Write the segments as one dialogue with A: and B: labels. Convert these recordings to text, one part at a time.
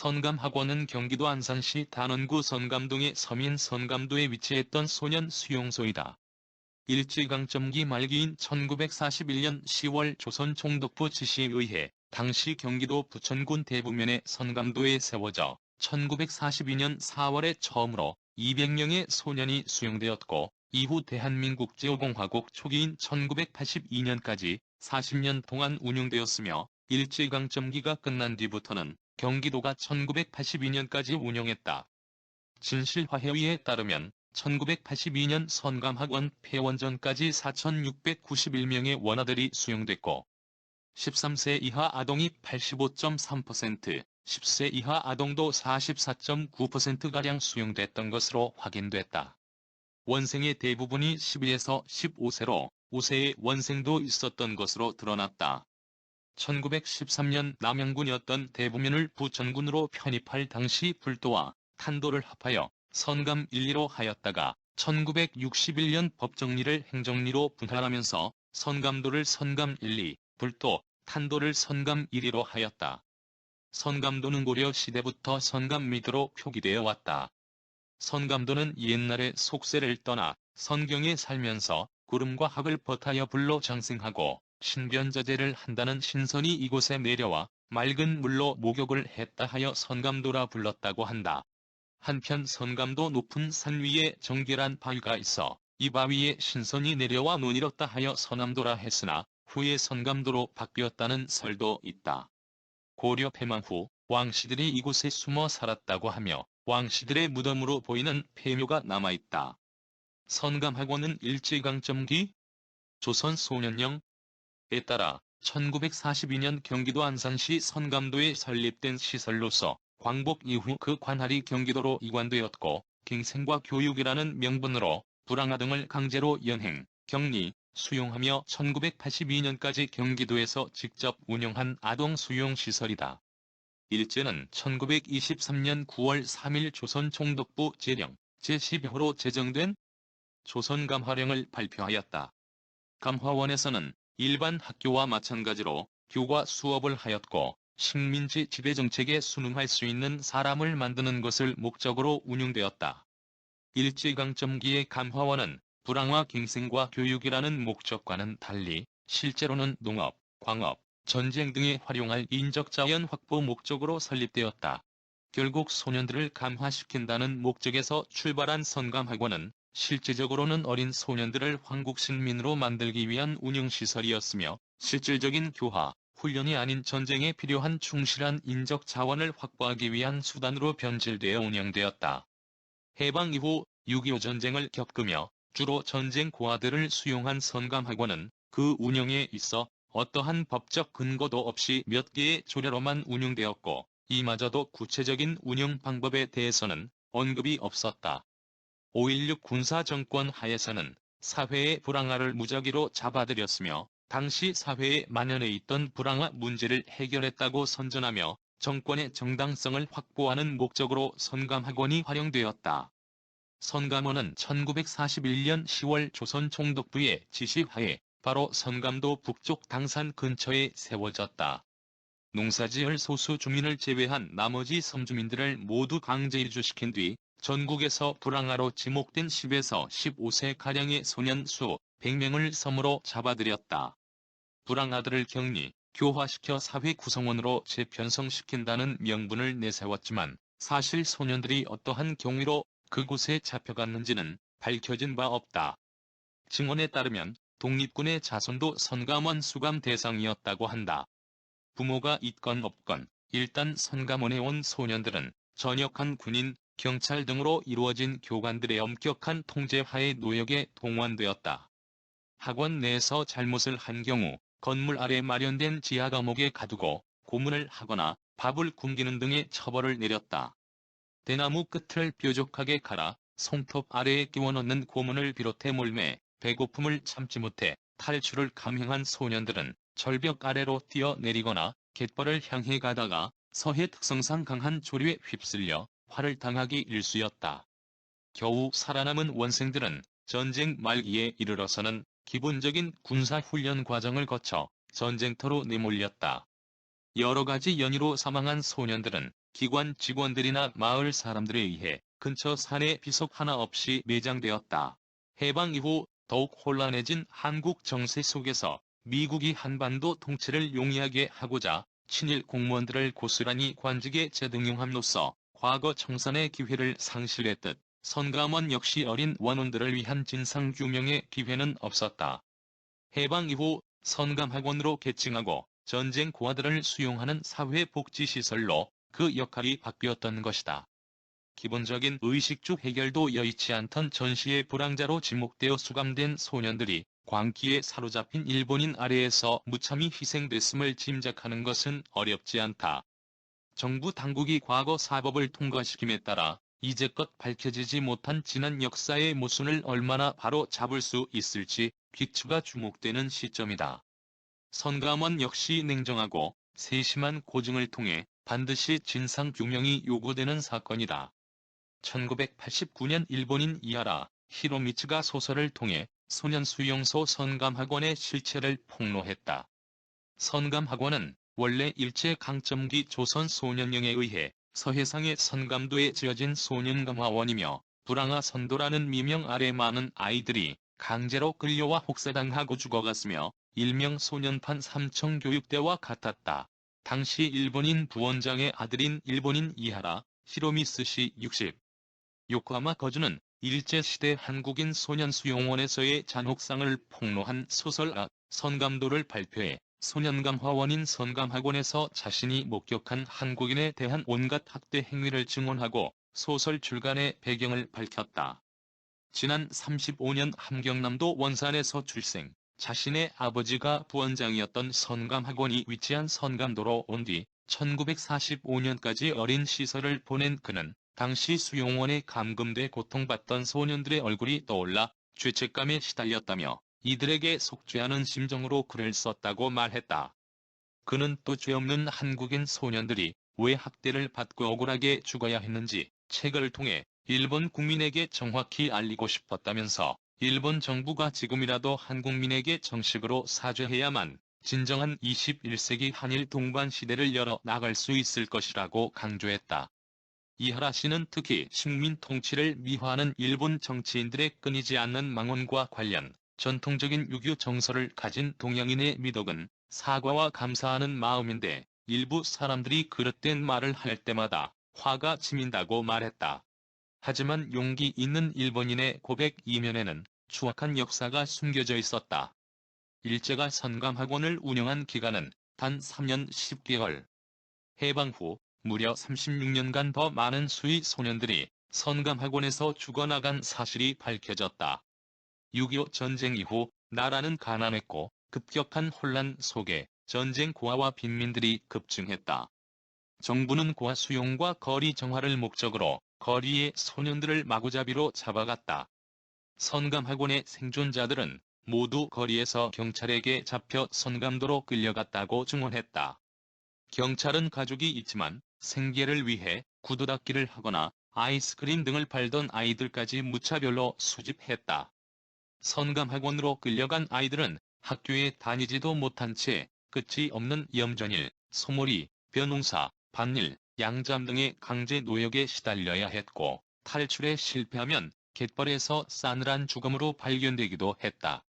A: 선감학원은 경기도 안산시 단원구 선감동의 서민 선감도에 위치했던 소년 수용소이다. 일제강점기 말기인 1941년 10월 조선 총독부 지시에 의해 당시 경기도 부천군 대부면의 선감도에 세워져 1942년 4월에 처음으로 200명의 소년이 수용되었고, 이후 대한민국 제5공화국 초기인 1982년까지 40년 동안 운영되었으며, 일제강점기가 끝난 뒤부터는 경기도가 1982년까지 운영했다. 진실화해위에 따르면 1982년 선감학원 폐원 전까지 4,691명의 원아들이 수용됐고, 13세 이하 아동이 85.3%, 10세 이하 아동도 44.9%가량 수용됐던 것으로 확인됐다. 원생의 대부분이 12에서 15세로 5세의 원생도 있었던 것으로 드러났다. 1913년 남양군이었던 대부면을 부천군으로 편입할 당시 불도와 탄도를 합하여 선감 1리로 하였다가 1961년 법정리를 행정리로 분할하면서 선감도를 선감 1리, 불도, 탄도를 선감 1리로 하였다. 선감도는 고려 시대부터 선감미도로 표기되어 왔다. 선감도는 옛날에 속세를 떠나 선경에 살면서 구름과 학을 버타여 불로 장승하고 신변자제를 한다는 신선이 이곳에 내려와 맑은 물로 목욕을 했다 하여 선감도라 불렀다고 한다. 한편 선감도 높은 산 위에 정결한 바위가 있어 이 바위에 신선이 내려와 논이렀다 하여 선암도라 했으나 후에 선감도로 바뀌었다는 설도 있다. 고려 폐망 후 왕씨들이 이곳에 숨어 살았다고 하며 왕씨들의 무덤으로 보이는 폐묘가 남아있다. 선감학원은 일제강점기 조선 소년령에 따라 1942년 경기도 안산시 선감도에 설립된 시설로서 광복 이후 그 관할이 경기도로 이관되었고, 갱생과 교육이라는 명분으로 불황아 등을 강제로 연행, 격리, 수용하며 1982년까지 경기도에서 직접 운영한 아동수용시설이다. 일제는 1923년 9월 3일 조선 총독부 제령 제12호로 제정된 조선감화령을 발표하였다. 감화원에서는 일반 학교와 마찬가지로 교과 수업을 하였고, 식민지 지배정책에 순응할 수 있는 사람을 만드는 것을 목적으로 운영되었다. 일제강점기의 감화원은 불황화 갱생과 교육이라는 목적과는 달리 실제로는 농업, 광업, 전쟁 등에 활용할 인적자원 확보 목적으로 설립되었다. 결국 소년들을 감화시킨다는 목적에서 출발한 선감학원은 실제적으로는 어린 소년들을 황국신민으로 만들기 위한 운영시설이었으며, 실질적인 교화, 훈련이 아닌 전쟁에 필요한 충실한 인적 자원을 확보하기 위한 수단으로 변질되어 운영되었다. 해방 이후 6.25 전쟁을 겪으며 주로 전쟁 고아들을 수용한 선감학원은 그 운영에 있어 어떠한 법적 근거도 없이 몇 개의 조례로만 운영되었고, 이마저도 구체적인 운영 방법에 대해서는 언급이 없었다. 5.16 군사정권 하에서는 사회의 불황아를 무작위로 잡아들였으며, 당시 사회에 만연해 있던 불황아 문제를 해결했다고 선전하며 정권의 정당성을 확보하는 목적으로 선감학원이 활용되었다. 선감원은 1941년 10월 조선 총독부의 지시하에 바로 선감도 북쪽 당산 근처에 세워졌다. 농사지을 소수 주민을 제외한 나머지 섬주민들을 모두 강제 이주시킨 뒤 전국에서 불황아로 지목된 10에서 15세가량의 소년 수 100명을 섬으로 잡아들였다. 불황아들을 격리, 교화시켜 사회 구성원으로 재편성시킨다는 명분을 내세웠지만, 사실 소년들이 어떠한 경위로 그곳에 잡혀갔는지는 밝혀진 바 없다. 증언에 따르면 독립군의 자손도 선감원 수감 대상이었다고 한다. 부모가 있건 없건 일단 선감원에 온 소년들은 전역한 군인, 경찰 등으로 이루어진 교관들의 엄격한 통제하에 노역에 동원되었다. 학원 내에서 잘못을 한 경우 건물 아래 마련된 지하 감옥에 가두고 고문을 하거나 밥을 굶기는 등의 처벌을 내렸다. 대나무 끝을 뾰족하게 갈아 손톱 아래에 끼워넣는 고문을 비롯해 몰매, 배고픔을 참지 못해 탈출을 감행한 소년들은 절벽 아래로 뛰어내리거나 갯벌을 향해 가다가 서해 특성상 강한 조류에 휩쓸려 활을 당하기 일쑤였다. 겨우 살아남은 원생들은 전쟁 말기에 이르러서는 기본적인 군사훈련 과정을 거쳐 전쟁터로 내몰렸다. 여러 가지 연유로 사망한 소년들은 기관 직원들이나 마을 사람들에 의해 근처 산에 비석 하나 없이 매장되었다. 해방 이후 더욱 혼란해진 한국 정세 속에서 미국이 한반도 통치를 용이하게 하고자 친일 공무원들을 고스란히 관직에 재등용함으로써 과거 청산의 기회를 상실했듯 선감원 역시 어린 원혼들을 위한 진상규명의 기회는 없었다. 해방 이후 선감학원으로 개칭하고 전쟁 고아들을 수용하는 사회복지시설로 그 역할이 바뀌었던 것이다. 기본적인 의식주 해결도 여의치 않던 전시의 불황자로 지목되어 수감된 소년들이 광기에 사로잡힌 일본인 아래에서 무참히 희생됐음을 짐작하는 것은 어렵지 않다. 정부 당국이 과거 사법을 통과시킴에 따라 이제껏 밝혀지지 못한 지난 역사의 모순을 얼마나 바로 잡을 수 있을지 귀추가 주목되는 시점이다. 선감원 역시 냉정하고 세심한 고증을 통해 반드시 진상규명이 요구되는 사건이다. 1989년 일본인 이하라 히로미츠가 소설을 통해 소년수용소 선감학원의 실체를 폭로했다. 선감학원은 원래 일제강점기 조선 소년령에 의해 서해상의 선감도에 지어진 소년감화원이며 불황아 선도라는 미명 아래 많은 아이들이 강제로 끌려와 혹사당하고 죽어갔으며 일명 소년판 삼청교육대와 같았다. 당시 일본인 부원장의 아들인 일본인 이하라 히로미스시 60. 요코하마 거주는 일제시대 한국인 소년수용원에서의 잔혹상을 폭로한 소설 선감도를 발표해 소년감화원인 선감학원에서 자신이 목격한 한국인에 대한 온갖 학대 행위를 증언하고 소설 출간의 배경을 밝혔다. 지난 35년 함경남도 원산에서 출생, 자신의 아버지가 부원장이었던 선감학원이 위치한 선감도로 온 뒤 1945년까지 어린 시설을 보낸 그는 당시 수용원에 감금돼 고통받던 소년들의 얼굴이 떠올라 죄책감에 시달렸다며 이들에게 속죄하는 심정으로 글을 썼다고 말했다. 그는 또 죄 없는 한국인 소년들이 왜 학대를 받고 억울하게 죽어야 했는지 책을 통해 일본 국민에게 정확히 알리고 싶었다면서 일본 정부가 지금이라도 한국민에게 정식으로 사죄해야만 진정한 21세기 한일 동반 시대를 열어 나갈 수 있을 것이라고 강조했다. 이하라 씨는 특히 식민 통치를 미화하는 일본 정치인들의 끊이지 않는 망언과 관련 전통적인 유교 정서를 가진 동양인의 미덕은 사과와 감사하는 마음인데 일부 사람들이 그릇된 말을 할 때마다 화가 치민다고 말했다. 하지만 용기 있는 일본인의 고백 이면에는 추악한 역사가 숨겨져 있었다. 일제가 선감학원을 운영한 기간은 단 3년 10개월. 해방 후 무려 36년간 더 많은 수의 소년들이 선감학원에서 죽어나간 사실이 밝혀졌다. 6.25 전쟁 이후 나라는 가난했고 급격한 혼란 속에 전쟁 고아와 빈민들이 급증했다. 정부는 고아 수용과 거리 정화를 목적으로 거리의 소년들을 마구잡이로 잡아갔다. 선감학원의 생존자들은 모두 거리에서 경찰에게 잡혀 선감도로 끌려갔다고 증언했다. 경찰은 가족이 있지만 생계를 위해 구두 닦기를 하거나 아이스크림 등을 팔던 아이들까지 무차별로 수집했다. 선감학원으로 끌려간 아이들은 학교에 다니지도 못한 채 끝이 없는 염전일, 소몰이, 벼농사, 밭일, 양잠 등의 강제 노역에 시달려야 했고 탈출에 실패하면 갯벌에서 싸늘한 죽음으로 발견되기도 했다.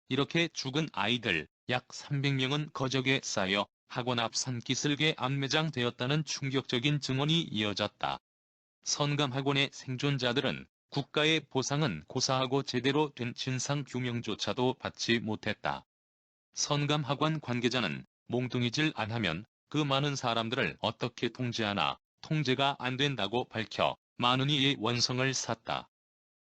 A: 이렇게 죽은 아이들 약 300명은 거적에 쌓여 학원 앞 산기슭에 안매장되었다는 충격적인 증언이 이어졌다. 선감학원의 생존자들은 국가의 보상은 고사하고 제대로 된 진상규명조차도 받지 못했다. 선감학원 관계자는 몽둥이질 안 하면 그 많은 사람들을 어떻게 통제하나 통제가 안 된다고 밝혀 많은 이의 원성을 샀다.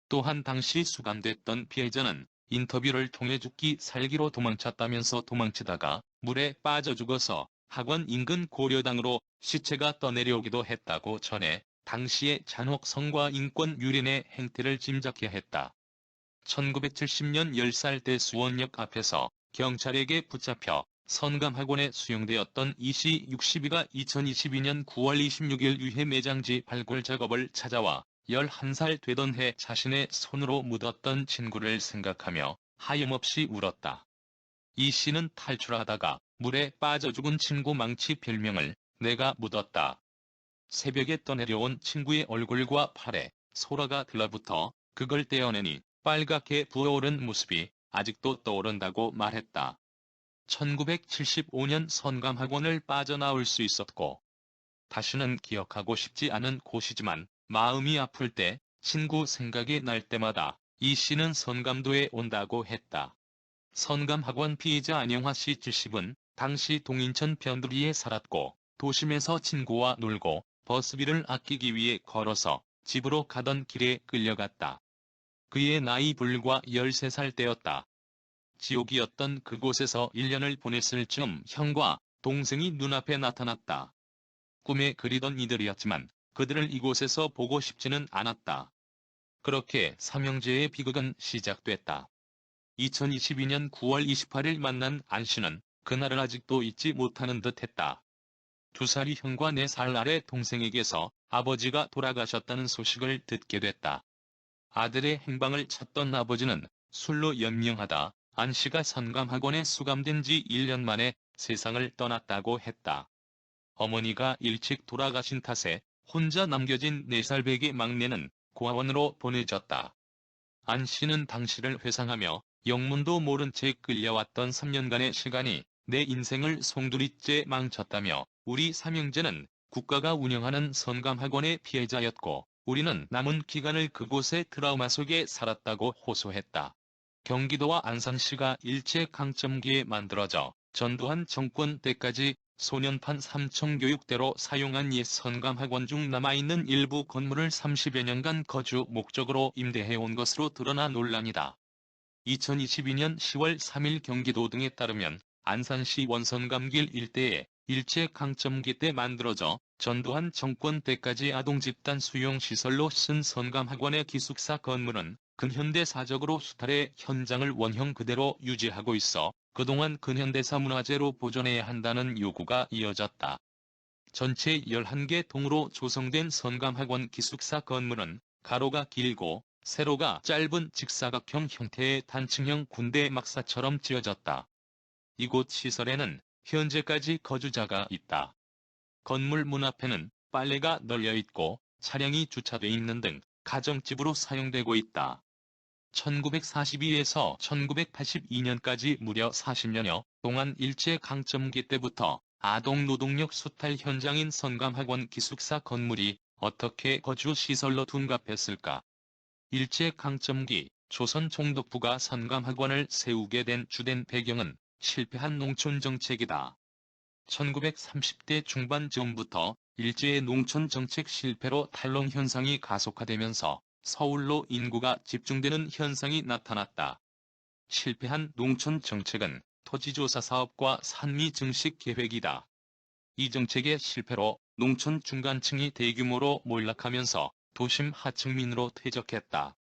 A: 또한 당시 수감됐던 피해자는 인터뷰를 통해 죽기 살기로 도망쳤다면서 도망치다가 물에 빠져 죽어서 학원 인근 고려당으로 시체가 떠내려오기도 했다고 전해 당시의 잔혹성과 인권 유린의 행태를 짐작해야 했다. 1970년 10살 때 수원역 앞에서 경찰에게 붙잡혀 선감학원에 수용되었던 이씨 62가 2022년 9월 26일 유해 매장지 발굴 작업을 찾아와 11살 되던 해 자신의 손으로 묻었던 친구를 생각하며 하염없이 울었다. 이 씨는 탈출하다가 물에 빠져 죽은 친구 망치 별명을 내가 묻었다. 새벽에 떠내려온 친구의 얼굴과 팔에 소라가 들러붙어 그걸 떼어내니 빨갛게 부어오른 모습이 아직도 떠오른다고 말했다. 1975년 선감학원을 빠져나올 수 있었고 다시는 기억하고 싶지 않은 곳이지만 마음이 아플 때 친구 생각이 날 때마다 이 씨는 선감도에 온다고 했다. 선감학원 피해자 안영화 씨 70은 당시 동인천 변두리에 살았고 도심에서 친구와 놀고 버스비를 아끼기 위해 걸어서 집으로 가던 길에 끌려갔다. 그의 나이 불과 13살 때였다. 지옥이었던 그곳에서 1년을 보냈을 즈음 형과 동생이 눈앞에 나타났다. 꿈에 그리던 이들이었지만 그들을 이곳에서 보고 싶지는 않았다. 그렇게 삼형제의 비극은 시작됐다. 2022년 9월 28일 만난 안 씨는 그날을 아직도 잊지 못하는 듯했다. 2살이 형과 4살 아래 동생에게서 아버지가 돌아가셨다는 소식을 듣게 됐다. 아들의 행방을 찾던 아버지는 술로 연명하다 안 씨가 선감학원에 수감된 지 1년 만에 세상을 떠났다고 했다. 어머니가 일찍 돌아가신 탓에 혼자 남겨진 4살 배기 막내는 고아원으로 보내졌다. 안 씨는 당시를 회상하며 영문도 모른 채 끌려왔던 3년간의 시간이 내 인생을 송두리째 망쳤다며 우리 삼형제는 국가가 운영하는 선감학원의 피해자였고 우리는 남은 기간을 그곳의 트라우마 속에 살았다고 호소했다. 경기도와 안산시가 일제강점기에 만들어져 전두환 정권 때까지 소년판 삼청교육대로 사용한 옛 선감학원 중 남아있는 일부 건물을 30여 년간 거주 목적으로 임대해온 것으로 드러나 논란이다. 2022년 10월 3일 경기도 등에 따르면 안산시 원선감길 일대에 일제강점기 때 만들어져 전두환 정권 때까지 아동집단 수용시설로 쓴 선감학원의 기숙사 건물은 근현대사적으로 수탈해 현장을 원형 그대로 유지하고 있어 그동안 근현대사 문화재로 보존해야 한다는 요구가 이어졌다. 전체 11개 동으로 조성된 선감학원 기숙사 건물은 가로가 길고 세로가 짧은 직사각형 형태의 단층형 군대 막사처럼 지어졌다. 이곳 시설에는 현재까지 거주자가 있다. 건물 문 앞에는 빨래가 널려 있고 차량이 주차돼 있는 등 가정집으로 사용되고 있다. 1942에서 1982년까지 무려 40년여 동안 일제강점기 때부터 아동노동력 수탈 현장인 선감학원 기숙사 건물이 어떻게 거주시설로 둔갑했을까? 일제강점기 조선 총독부가 선감학원을 세우게 된 주된 배경은 실패한 농촌정책이다. 1930대 중반 즈음부터 일제의 농촌정책 실패로 탈농 현상이 가속화되면서 서울로 인구가 집중되는 현상이 나타났다. 실패한 농촌 정책은 토지조사 사업과 산미 증식 계획이다. 이 정책의 실패로 농촌 중간층이 대규모로 몰락하면서 도심 하층민으로 퇴적했다.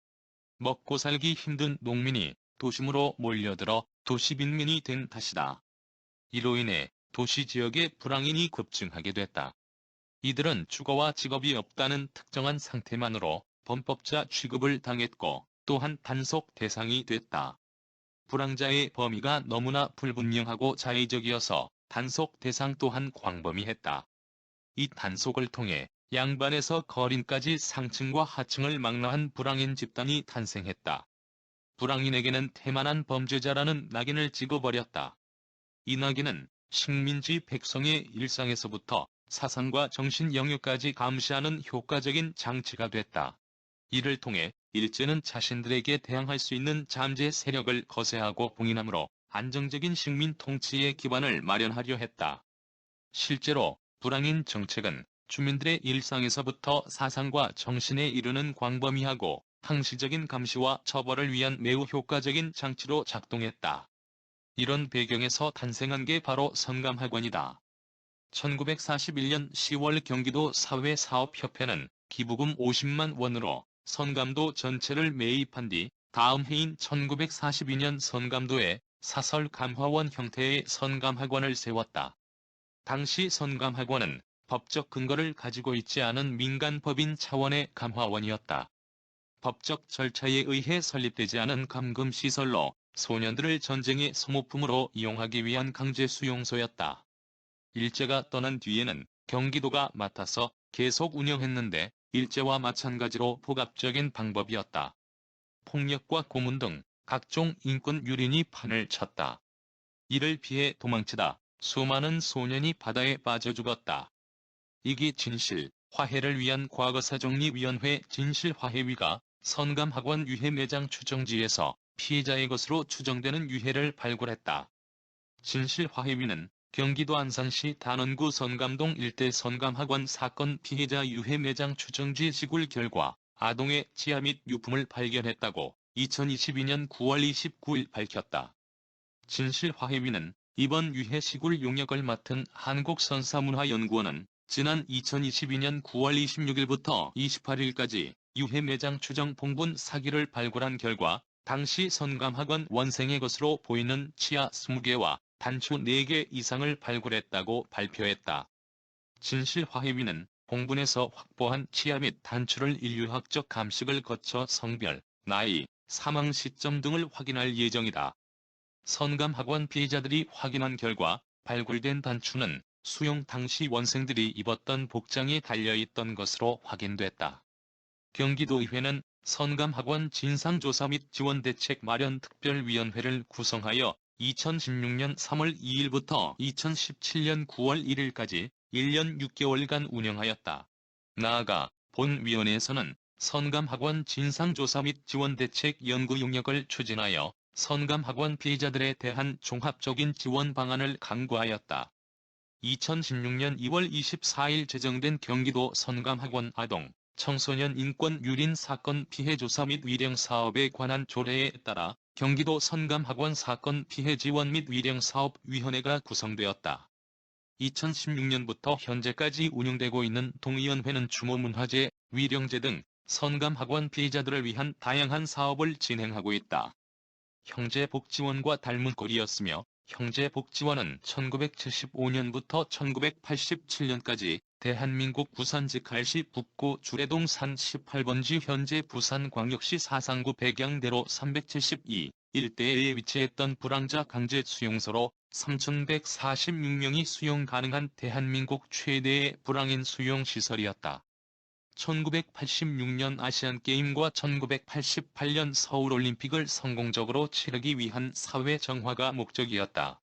A: 먹고 살기 힘든 농민이 도심으로 몰려들어 도시빈민이 된 탓이다. 이로 인해 도시지역의 불황인이 급증하게 됐다. 이들은 주거와 직업이 없다는 특정한 상태만으로 범법자 취급을 당했고 또한 단속 대상이 됐다. 불황자의 범위가 너무나 불분명하고 자의적이어서 단속 대상 또한 광범위했다. 이 단속을 통해 양반에서 거린까지 상층과 하층을 망라한 불황인 집단이 탄생했다. 불황인에게는 태만한 범죄자라는 낙인을 찍어버렸다. 이 낙인은 식민지 백성의 일상에서부터 사상과 정신 영역까지 감시하는 효과적인 장치가 됐다. 이를 통해 일제는 자신들에게 대항할 수 있는 잠재 세력을 거세하고 봉인함으로 안정적인 식민 통치의 기반을 마련하려 했다. 실제로 불황인 정책은 주민들의 일상에서부터 사상과 정신에 이르는 광범위하고 항시적인 감시와 처벌을 위한 매우 효과적인 장치로 작동했다. 이런 배경에서 탄생한 게 바로 선감학원이다. 1941년 10월 경기도 사회사업협회는 기부금 50만 원으로 선감도 전체를 매입한 뒤 다음 해인 1942년 선감도에 사설감화원 형태의 선감학원을 세웠다. 당시 선감학원은 법적 근거를 가지고 있지 않은 민간법인 차원의 감화원이었다. 법적 절차에 의해 설립되지 않은 감금시설로 소년들을 전쟁의 소모품으로 이용하기 위한 강제 수용소였다. 일제가 떠난 뒤에는 경기도가 맡아서 계속 운영했는데 일제와 마찬가지로 폭압적인 방법이었다. 폭력과 고문 등 각종 인권 유린이 판을 쳤다. 이를 피해 도망치다 수많은 소년이 바다에 빠져 죽었다. 이기 진실, 화해를 위한 과거사정리위원회 진실화해위가 선감학원 유해 매장 추정지에서 피해자의 것으로 추정되는 유해를 발굴했다. 진실화해위는 경기도 안산시 단원구 선감동 일대 선감학원 사건 피해자 유해 매장 추정지 시굴 결과 아동의 치아 및 유품을 발견했다고 2022년 9월 29일 밝혔다. 진실화해위는 이번 유해 시굴 용역을 맡은 한국선사문화연구원은 지난 2022년 9월 26일부터 28일까지 유해 매장 추정 봉분 사기를 발굴한 결과 당시 선감학원 원생의 것으로 보이는 치아 20개와 단추 4개 이상을 발굴했다고 발표했다. 진실화해위는 봉분에서 확보한 치아 및 단추를 인류학적 감식을 거쳐 성별, 나이, 사망 시점 등을 확인할 예정이다. 선감학원 피해자들이 확인한 결과 발굴된 단추는 수용 당시 원생들이 입었던 복장에 달려있던 것으로 확인됐다. 경기도의회는 선감학원 진상조사 및 지원대책 마련 특별위원회를 구성하여 2016년 3월 2일부터 2017년 9월 1일까지 1년 6개월간 운영하였다. 나아가 본위원회에서는 선감학원 진상조사 및 지원대책 연구 용역을 추진하여 선감학원 피해자들에 대한 종합적인 지원 방안을 강구하였다. 2016년 2월 24일 제정된 경기도 선감학원 아동, 청소년 인권 유린 사건 피해 조사 및 위령 사업에 관한 조례에 따라 경기도 선감학원 사건 피해 지원 및 위령 사업위원회가 구성되었다. 2016년부터 현재까지 운영되고 있는 동위원회는 추모문화재, 위령제 등 선감학원 피해자들을 위한 다양한 사업을 진행하고 있다. 형제복지원과 닮은 꼴이었으며 형제복지원은 1975년부터 1987년까지 대한민국 부산직 갈시 북구 주례동 산 18번지 현재 부산광역시 사상구 백양대로 372 일대에 위치했던 불황자 강제 수용소로 3,146명이 수용 가능한 대한민국 최대의 불황인 수용시설이었다. 1986년 아시안게임과 1988년 서울올림픽을 성공적으로 치르기 위한 사회 정화가 목적이었다.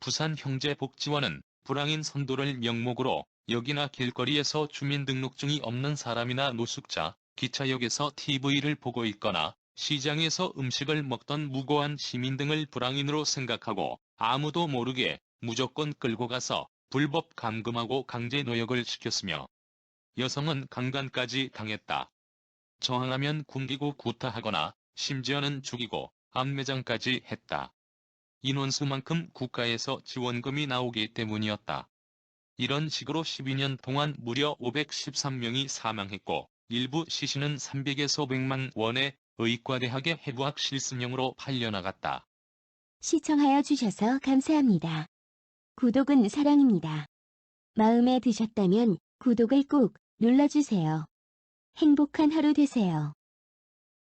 A: 부산형제복지원은 불황인 선도를 명목으로 역이나 길거리에서 주민등록증이 없는 사람이나 노숙자, 기차역에서 TV를 보고 있거나 시장에서 음식을 먹던 무고한 시민 등을 불황인으로 생각하고 아무도 모르게 무조건 끌고 가서 불법 감금하고 강제 노역을 시켰으며 여성은 강간까지 당했다. 저항하면 굶기고 구타하거나 심지어는 죽이고 암매장까지 했다. 인원수만큼 국가에서 지원금이 나오기 때문이었다. 이런 식으로 12년 동안 무려 513명이 사망했고 일부 시신은 300에서 500만 원의 의과대학의 해부학 실습용으로 팔려나갔다.
B: 시청하여 주셔서 감사합니다. 구독은 사랑입니다. 마음에 드셨다면 구독을 꼭 눌러주세요. 행복한 하루 되세요.